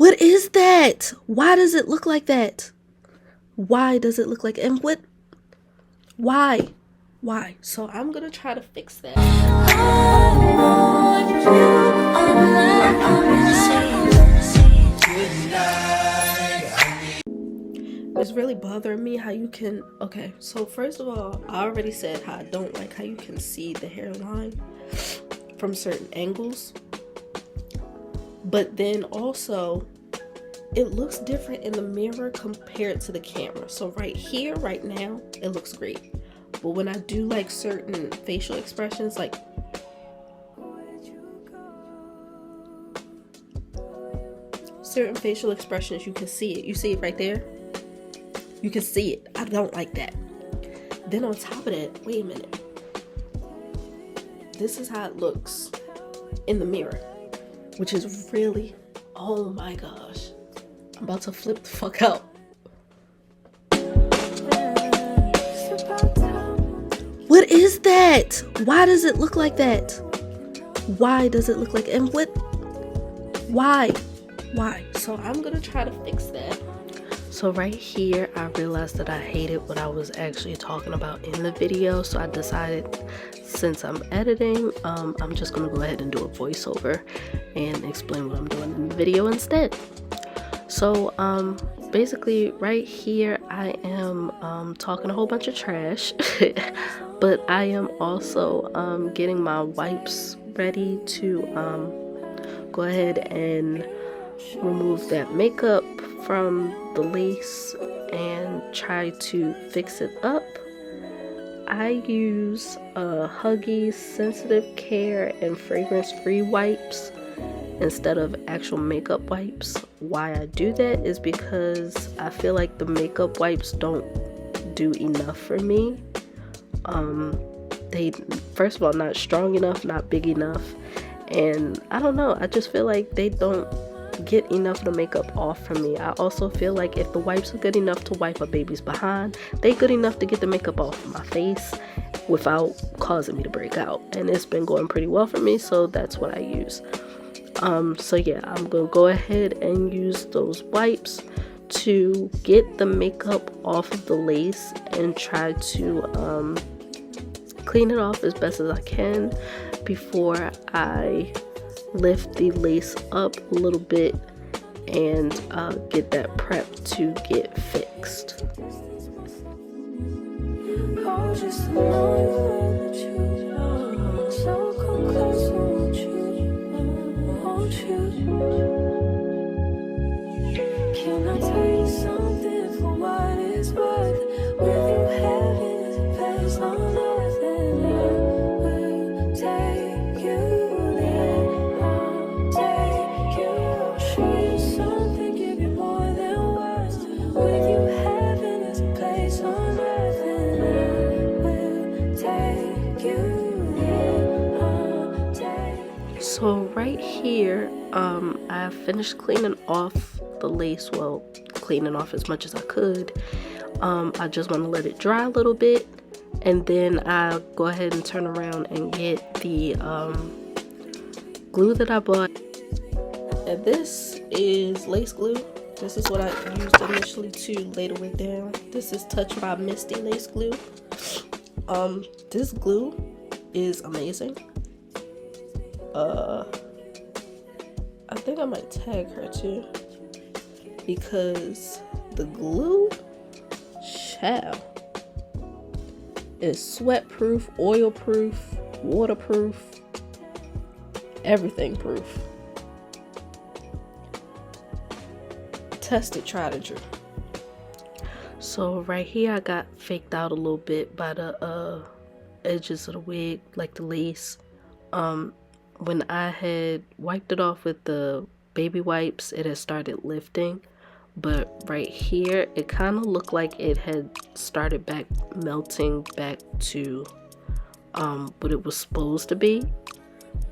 What is that? Why does it look like that? Why does it look like, and what, why? So I'm gonna try to fix that. It's really bothering me how you can, okay, so first of all, I already said how I don't like how you can see the hairline from certain angles. But then also, it looks different in the mirror compared to the camera. So right here, right now, it looks great. But when I do like certain facial expressions, like certain facial expressions, you can see it. You see it right there? You can see it. I don't like that. Then on top of that, wait a minute. This is how it looks in the mirror, which is really, oh my gosh. I'm about to flip the fuck out. What is that? Why does it look like that? Why does it look like, and what, why? So I'm gonna try to fix that. So right here, I realized that I hated what I was actually talking about in the video. So I decided, since I'm editing, I'm just gonna go ahead and do a voiceover and explain what I'm doing in the video instead. So basically right here, I am talking a whole bunch of trash, but I am also getting my wipes ready to go ahead and remove that makeup from the lace and try to fix it up. I use Huggies Sensitive Care and Fragrance Free wipes instead of actual makeup wipes. Why I do that is because I feel like the makeup wipes don't do enough for me. They, first of all, not strong enough, not big enough, and I don't know, I just feel like they don't get enough of the makeup off from me. I also feel like if the wipes are good enough to wipe a baby's behind, they good enough to get the makeup off of my face without causing me to break out, and it's been going pretty well for me, so that's what I use. So yeah, I'm gonna go ahead and use those wipes to get the makeup off of the lace and try to clean it off as best as I can before I lift the lace up a little bit and get that prep to get fixed. Can I tell you something for what it's worth? With you, heaven is a place on earth, and I will take you there. I'll take you. I'll show you something, give you more than words. With you, heaven is a place on earth, and I will take you there. I'll take. So right here, I finished cleaning off the lace, well, cleaning off as much as I could. I just want to let it dry a little bit, and then I'll go ahead and turn around and get the glue that I bought. And this is lace glue. This is what I used initially to lay the wig down. This is Touch By Mysty lace glue. This glue is amazing. I think I might tag her too, because the glue, child, is sweat proof, oil proof, waterproof, everything proof. Tested, tried and true. So right here I got faked out a little bit by the edges of the wig, like the lace. When I had wiped it off with the baby wipes, it had started lifting, but right here it kind of looked like it had started back melting back to what it was supposed to be.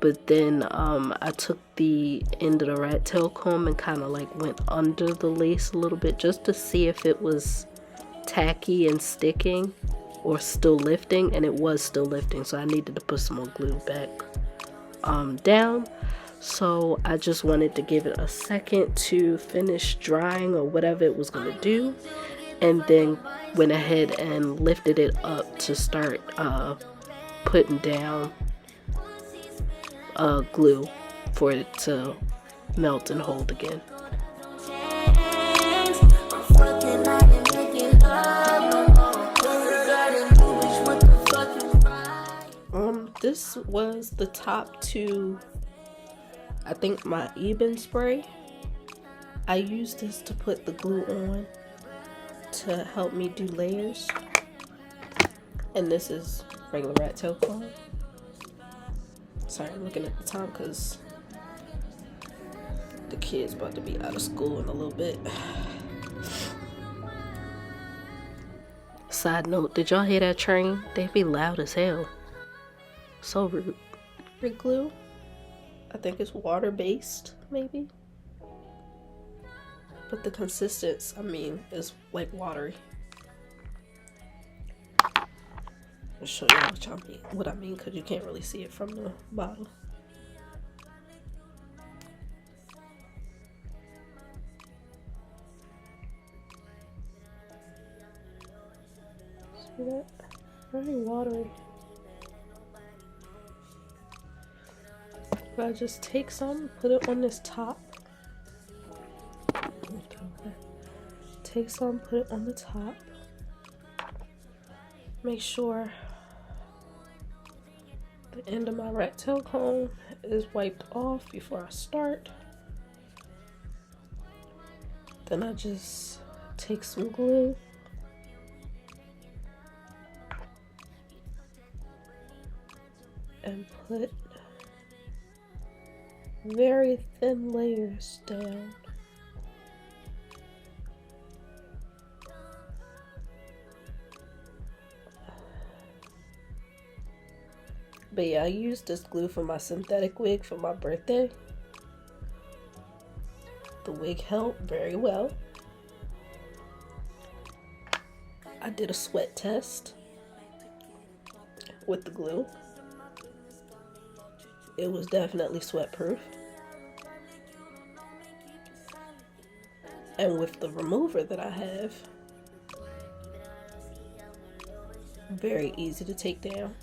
But then I took the end of the rat tail comb and kind of like went under the lace a little bit just to see if it was tacky and sticking or still lifting, and it was still lifting, so I needed to put some more glue back down. So I just wanted to give it a second to finish drying or whatever it was going to do, and then went ahead and lifted it up to start putting down glue for it to melt and hold again. This was the top to, I think, my Eben spray. I used this to put the glue on to help me do layers. And this is regular rat tail comb. Sorry, I'm looking at the time because the kid's about to be out of school in a little bit. Side note, did y'all hear that train? They be loud as hell. So rude. Red glue, I think it's water-based, maybe. But the consistency, I mean, is like watery. I'll show you what I mean, because you can't really see it from the bottle. See that? Very watery. But I just take some, put it on this top. Take some, put it on the top. Make sure the end of my rat tail comb is wiped off before I start. Then I just take some glue. And put very thin layers down. But yeah, I used this glue for my synthetic wig for my birthday. The wig held very well. I did a sweat test with the glue. It was definitely sweat proof. And with the remover that I have, very easy to take down.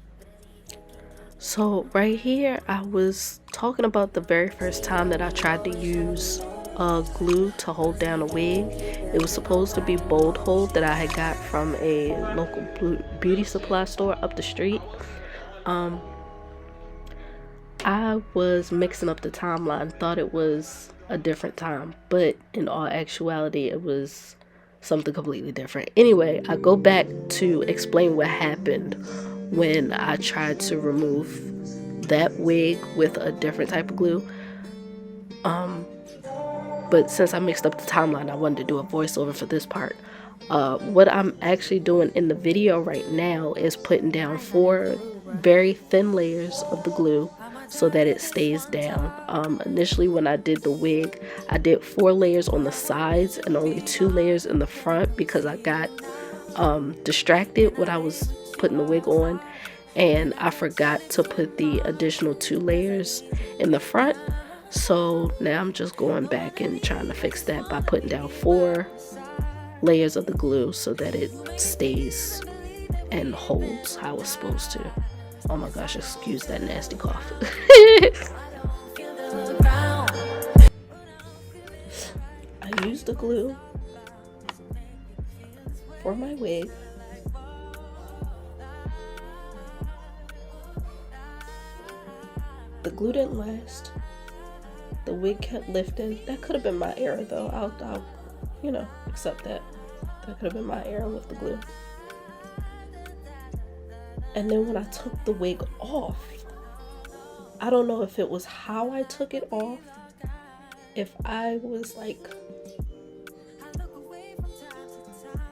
So right here, I was talking about the very first time that I tried to use glue to hold down a wig. It was supposed to be Bold Hold that I had got from a local beauty supply store up the street. I was mixing up the timeline, thought it was a different time, but in all actuality it was something completely different. Anyway, I go back to explain what happened when I tried to remove that wig with a different type of glue. But since I mixed up the timeline, I wanted to do a voiceover for this part. What I'm actually doing in the video right now is putting down 4 very thin layers of the glue so that it stays down. Initially when I did the wig, I did 4 layers on the sides and only 2 layers in the front because I got distracted when I was putting the wig on, and I forgot to put the additional 2 layers in the front. So now I'm just going back and trying to fix that by putting down 4 layers of the glue so that it stays and holds how it's supposed to. Oh my gosh, excuse that nasty cough. I used the glue for my wig. The glue didn't last. The wig kept lifting. That could have been my error though. I'll you know, accept that. That could have been my error with the glue. And then when I took the wig off, I don't know if it was how I took it off, if I was like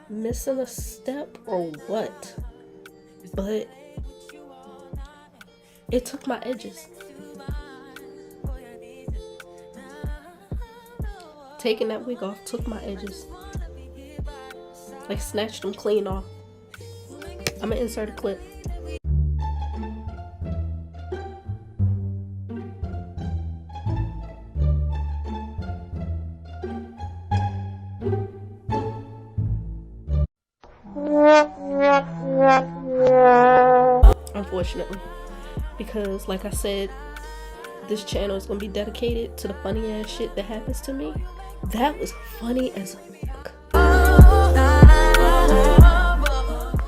missing a step or what, but it took my edges. Taking that wig off took my edges. Like snatched them clean off. I'm gonna insert a clip. unfortunately, because like I said, this channel is gonna be dedicated to the funny ass shit that happens to me. That was funny as fuck.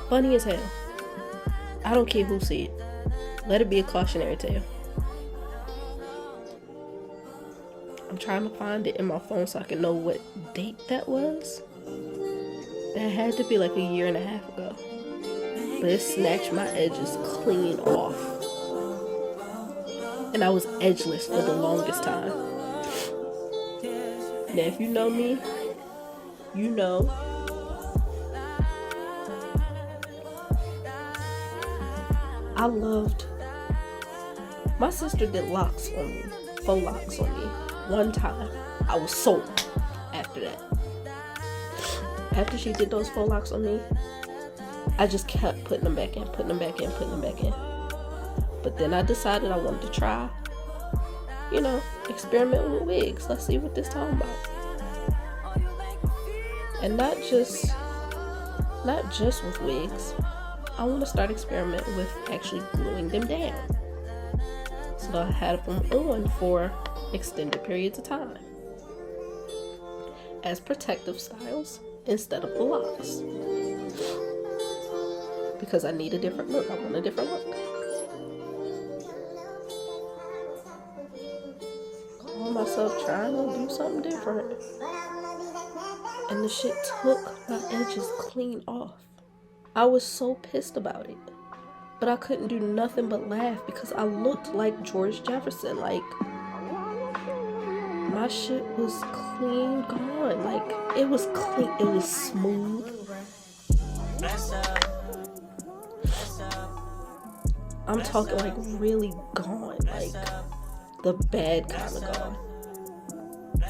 Funny as hell. I don't care who see it. Let it be a cautionary tale. I'm trying to find it in my phone so I can know what date that was. That had to be like a year and a half ago. But it snatched my edges clean off. And I was edgeless for the longest time. Now if you know me, you know I loved, my sister did locks on me, faux locks on me one time. I was sold after that. After she did those faux locks on me, I just kept putting them back in, putting them back in, putting them back in. But then I decided I wanted to try, you know, experiment with wigs. Let's see what this talking about. And not just with wigs. I want to start experimenting with actually gluing them down. So I had them on for extended periods of time as protective styles instead of the locks. Because I need a different look. I want a different look. Call myself trying to do something different. And the shit took my edges clean off. I was so pissed about it. But I couldn't do nothing but laugh because I looked like George Jefferson. Like, my shit was clean gone. Like, it was clean. It was smooth. I'm talking like really gone. Like, the bad kind of gone.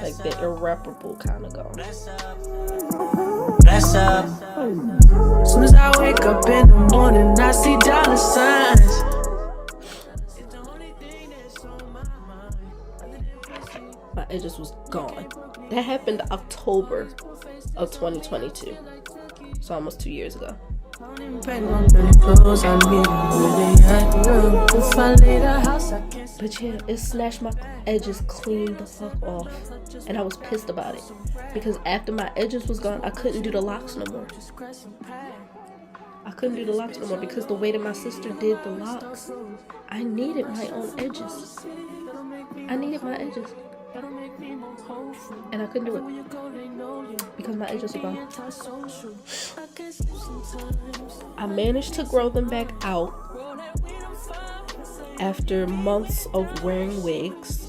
Like the irreparable kind of gone. Bless up. As soon as I wake up in the morning, I see dollar signs. My edges was gone. That happened October of 2022. So almost 2 years ago. But yeah, it snatched my edges clean the fuck off. And I was pissed about it. Because after my edges was gone, I couldn't do the locks no more. I couldn't do the locks no more because the way that my sister did the locks, I needed my own edges. I needed my edges. And I couldn't do it because my edges were gone. I managed to grow them back out after months of wearing wigs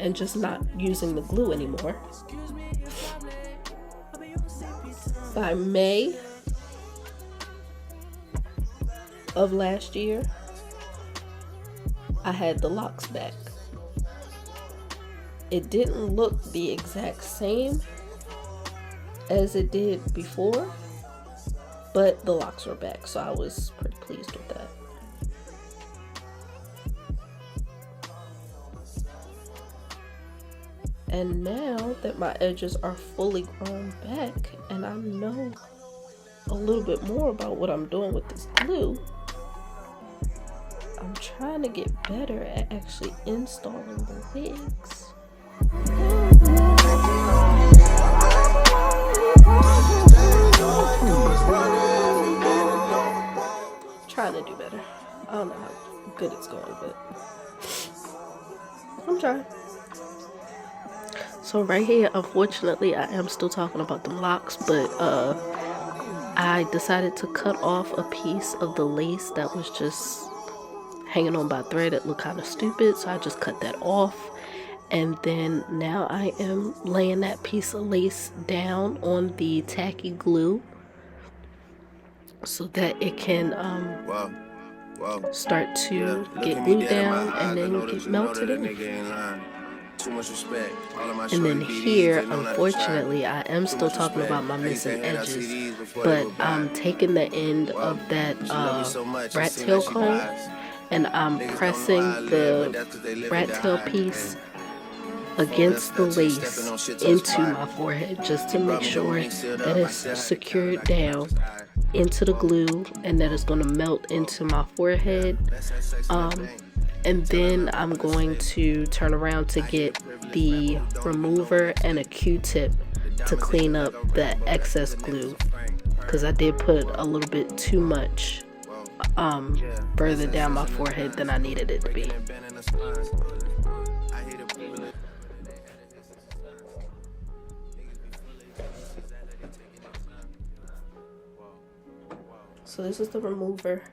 and just not using the glue anymore. By May of last year, I had the locks back. It didn't look the exact same as it did before, but the locks were back, so I was pretty pleased with that. And now that my edges are fully grown back and I know a little bit more about what I'm doing with this glue, I'm trying to get better at actually installing the wigs. Trying to do better. I don't know how good it's going, but I'm trying. So right here, unfortunately, I am still talking about the locks, but I decided to cut off a piece of the lace that was just hanging on by a thread. It looked kind of stupid, so I just cut that off. And then now I am laying that piece of lace down on the tacky glue so that it can start to get glued down and then get melted in. And then here, unfortunately, I am still talking about my missing edges, but I'm taking the end of that rat tail comb and I'm pressing the rat tail piece against the lace into my forehead just to make sure that it's secured down into the glue, and that is going to melt into my forehead. And then I'm going to turn around to get the remover and a Q-tip to clean up the excess glue, because I did put a little bit too much further down my forehead than I needed it to be. So this is the remover.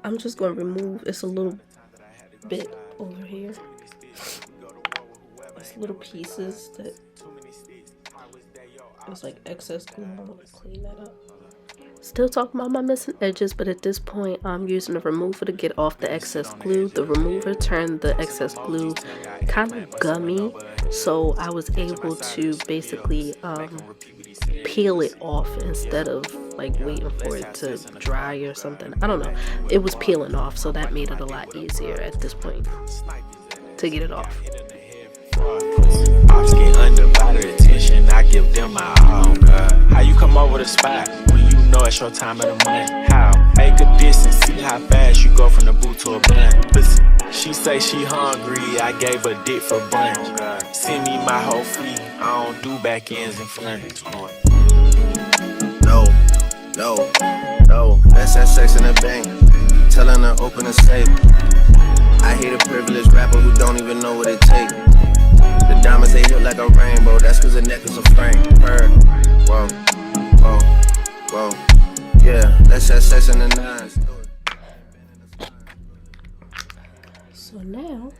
I'm just going to remove, it's a little bit over here. It's little pieces that it's like excess glue. I'm going to clean that up. Still talking about my missing edges, but at this point I'm using the remover to get off the excess glue. The remover turned the excess glue kind of gummy, so I was able to basically peel it off instead of like waiting for it to dry or something. I don't know. It was peeling off, so that made it a lot easier at this point to get it off. Ops get undivided attention, I give them my all. How you come over the spot when you know it's your time of the month? How? Make a distance, see how fast you go from the boot to a blunt. Listen, she say she hungry, I gave her dick for brunch. Send me my whole fee, I don't do back ends and front. No, that's that sex in the bank. Telling her open a safe. I hate a privileged rapper who don't even know what it takes. The diamonds they hit like a rainbow, that's cause the necklace a frame. Her, whoa, yeah, that's that sex in the nines. So now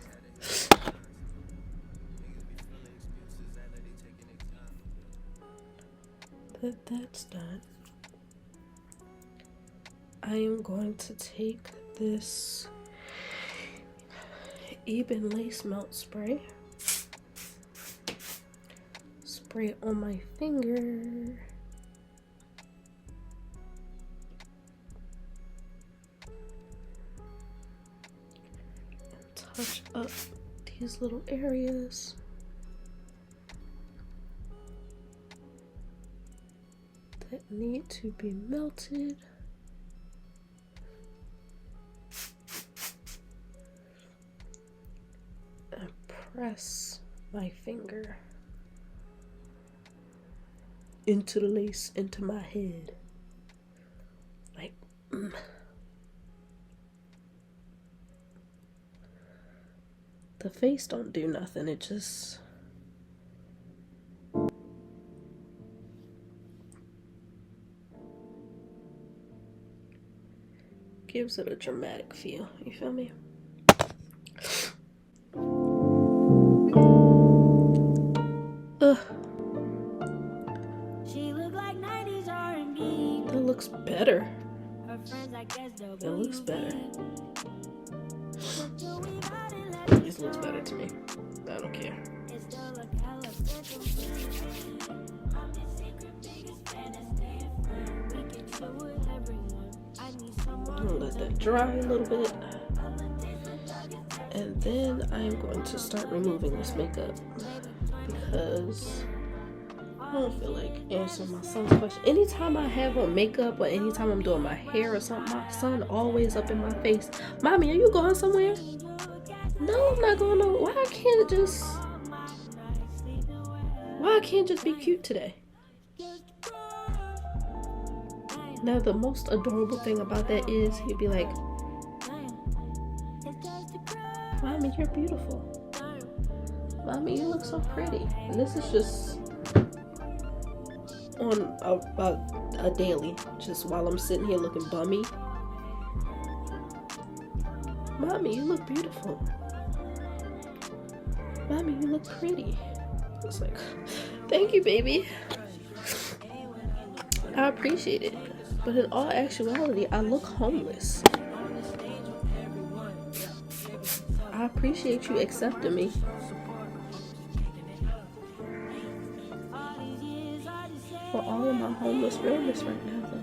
that that's done, I am going to take this Eben lace melt spray, spray it on my finger, and touch up these little areas. That need to be melted. And press my finger into the lace, into my head. Like, The face don't do nothing, it just gives it a dramatic feel, you feel me? Ugh. That looks better. That looks better. This looks better to me. I don't care. I'm gonna let that dry a little bit. And then I'm going to start removing this makeup because I don't feel like answering my son's question. Anytime I have on makeup or anytime I'm doing my hair or something, my son always up in my face. Mommy, are you going somewhere? No, I'm not going nowhere. Why I can't just be cute today? Now the most adorable thing about that is he'd be like, Mommy, you're beautiful. Mommy, you look so pretty. And this is just on a daily, just while I'm sitting here looking bummy. Mommy, you look beautiful. Mommy, you look pretty. It's like, thank you, baby. I appreciate it. But in all actuality, I look homeless. I appreciate you accepting me. For all of my homeless realness right now, though.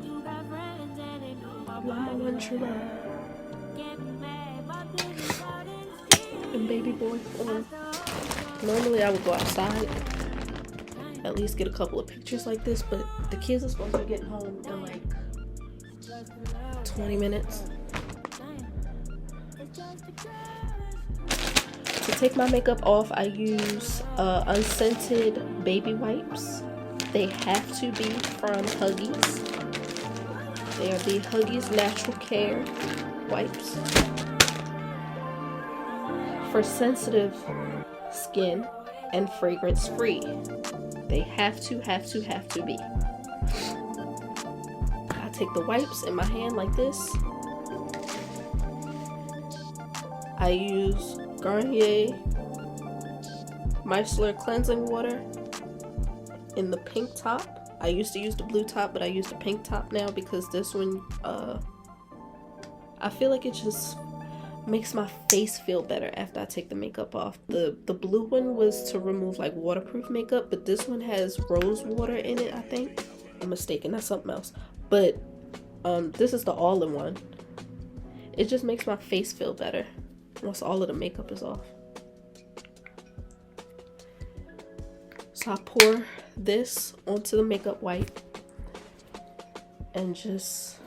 You are my one true love. And baby boy. Normally I would go outside, at least get a couple of pictures like this, but the kids are supposed to be getting home in like 20 minutes. To take my makeup off, I use unscented baby wipes. They have to be from Huggies. They are the Huggies Natural Care wipes. For sensitive skin and fragrance free. They have to be. I take the wipes in my hand like this. I use Garnier Micellar Cleansing Water in the pink top. I used to use the blue top, but I use the pink top now because this one, I feel like it just makes my face feel better after I take the makeup off. The blue one was to remove like waterproof makeup, but this one has rose water in it, I think. I'm mistaken, that's something else. But this is the all-in-one. It just makes my face feel better once all of the makeup is off. So I pour this onto the makeup wipe and just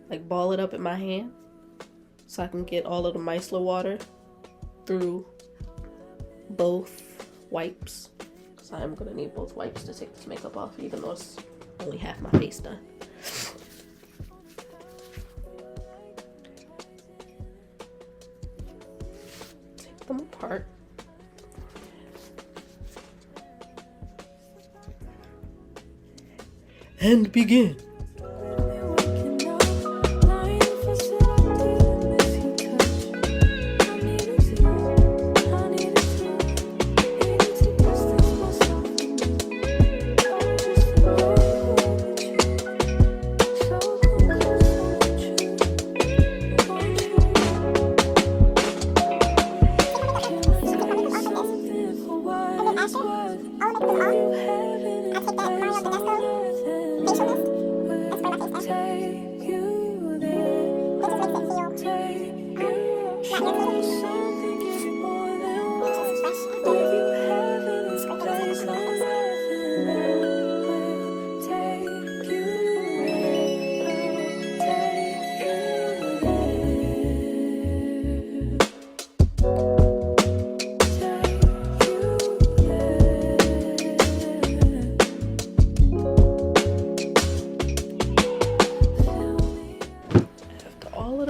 like ball it up in my hand so I can get all of the micellar water through both wipes. So I'm gonna need both wipes to take this makeup off, even though it's only half my face done. Take them apart. And begin.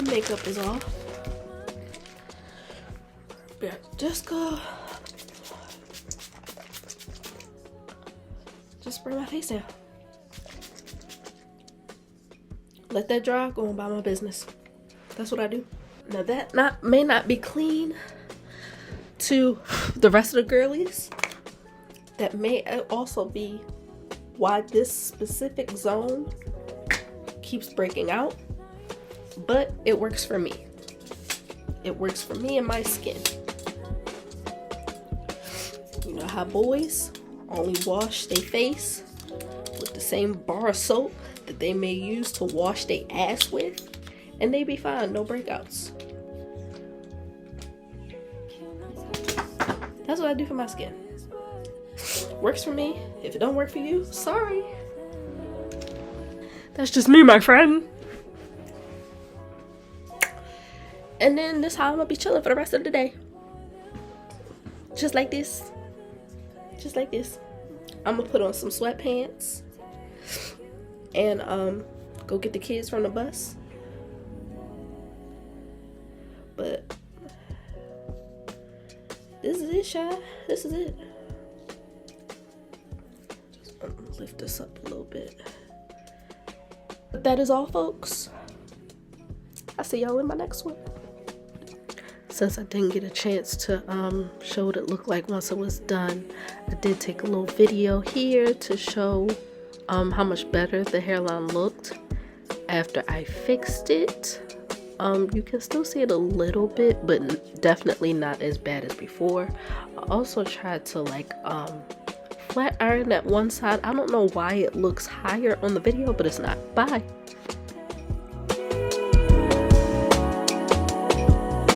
Makeup is off. Just spray my face down. Let that dry, go on by my business. That's what I do. Now that may not be clean to the rest of the girlies. That may also be why this specific zone keeps breaking out. But it works for me. It works for me and my skin. You know how boys only wash their face with the same bar of soap that they may use to wash their ass with, and they be fine, no breakouts. That's what I do for my skin. Works for me. If it don't work for you, sorry. That's just me, my friend. And then this is how I'm gonna be chilling for the rest of the day. Just like this. Just like this. I'm gonna put on some sweatpants and go get the kids from the bus. But this is it, Shy. This is it. Just lift this up a little bit. But that is all, folks. I'll see y'all in my next one. Since I didn't get a chance to show what it looked like once it was done, I did take a little video here to show how much better the hairline looked after I fixed it. You can still see it a little bit, but definitely not as bad as before. I also tried to like flat iron that one side. I don't know why it looks higher on the video, but it's not. Bye.